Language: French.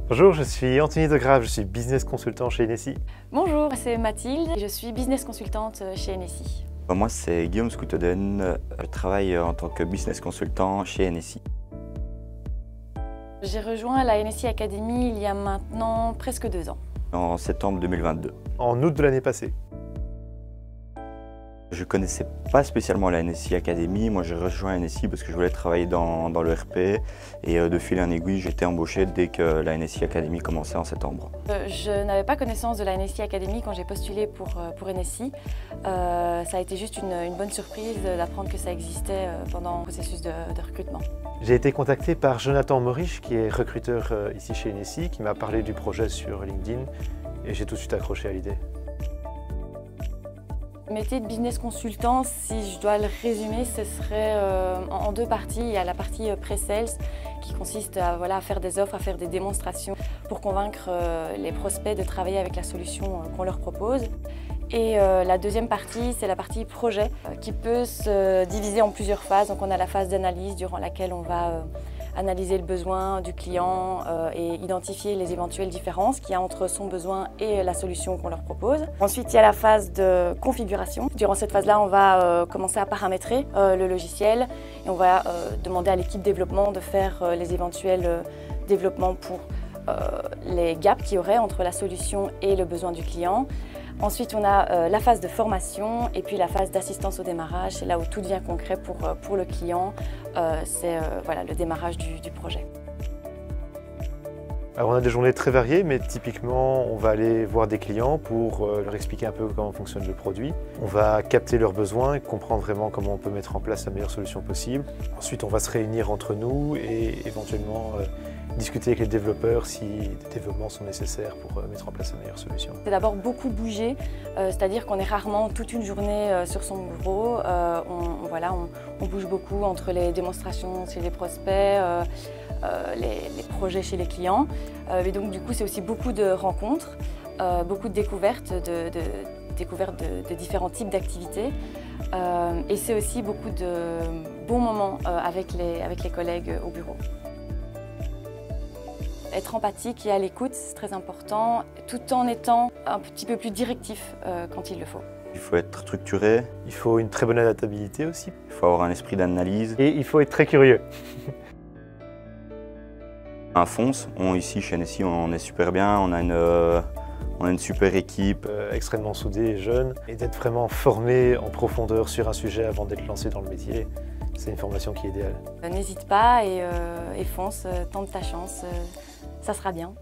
Bonjour, je suis Anthony Degrave, je suis business consultant chez NSI. Bonjour, c'est Mathilde, je suis business consultante chez NSI. Moi, c'est Guillaume Scouteden, je travaille en tant que business consultant chez NSI. J'ai rejoint la NSI Academy il y a maintenant presque 2 ans. En septembre 2022. En août de l'année passée. Je ne connaissais pas spécialement la NSI Academy. Moi, j'ai rejoint NSI parce que je voulais travailler dans le RP. Et de fil en aiguille, j'ai été embauché dès que la NSI Academy commençait en septembre. Je n'avais pas connaissance de la NSI Academy quand j'ai postulé pour NSI. Ça a été juste une bonne surprise d'apprendre que ça existait pendant le processus de recrutement. J'ai été contacté par Jonathan Moriche, qui est recruteur ici chez NSI, qui m'a parlé du projet sur LinkedIn et j'ai tout de suite accroché à l'idée. Le métier de business consultant, si je dois le résumer, ce serait en 2 parties. Il y a la partie pré-sales qui consiste à faire des offres, à faire des démonstrations pour convaincre les prospects de travailler avec la solution qu'on leur propose. Et la deuxième partie, c'est la partie projet qui peut se diviser en plusieurs phases. Donc on a la phase d'analyse durant laquelle on va analyser le besoin du client et identifier les éventuelles différences qu'il y a entre son besoin et la solution qu'on leur propose. Ensuite, il y a la phase de configuration. Durant cette phase-là, on va commencer à paramétrer le logiciel et on va demander à l'équipe développement de faire les éventuels développements pour les gaps qu'il y aurait entre la solution et le besoin du client. Ensuite, on a la phase de formation et puis la phase d'assistance au démarrage. C'est là où tout devient concret pour le client. C'est le démarrage du projet. Alors on a des journées très variées, mais typiquement, on va aller voir des clients pour leur expliquer un peu comment fonctionne le produit. On va capter leurs besoins et comprendre vraiment comment on peut mettre en place la meilleure solution possible. Ensuite, on va se réunir entre nous et éventuellement discuter avec les développeurs si des développements sont nécessaires pour mettre en place la meilleure solution. C'est d'abord beaucoup bouger, c'est-à-dire qu'on est rarement toute une journée sur son bureau. On bouge beaucoup entre les démonstrations chez les prospects, les projets chez les clients. Et donc du coup, c'est aussi beaucoup de rencontres, beaucoup de découvertes, de différents types d'activités. Et c'est aussi beaucoup de bons moments avec les collègues au bureau. Être empathique et à l'écoute, c'est très important, tout en étant un petit peu plus directif quand il le faut. Il faut être structuré. Il faut une très bonne adaptabilité aussi. Il faut avoir un esprit d'analyse. Et il faut être très curieux. Un fonce. Ici, chez NSI, on est super bien. On a une super équipe. Extrêmement soudée et jeune. Et d'être vraiment formé en profondeur sur un sujet avant d'être lancé dans le métier, c'est une formation qui est idéale. N'hésite pas et fonce, tente ta chance, ça sera bien.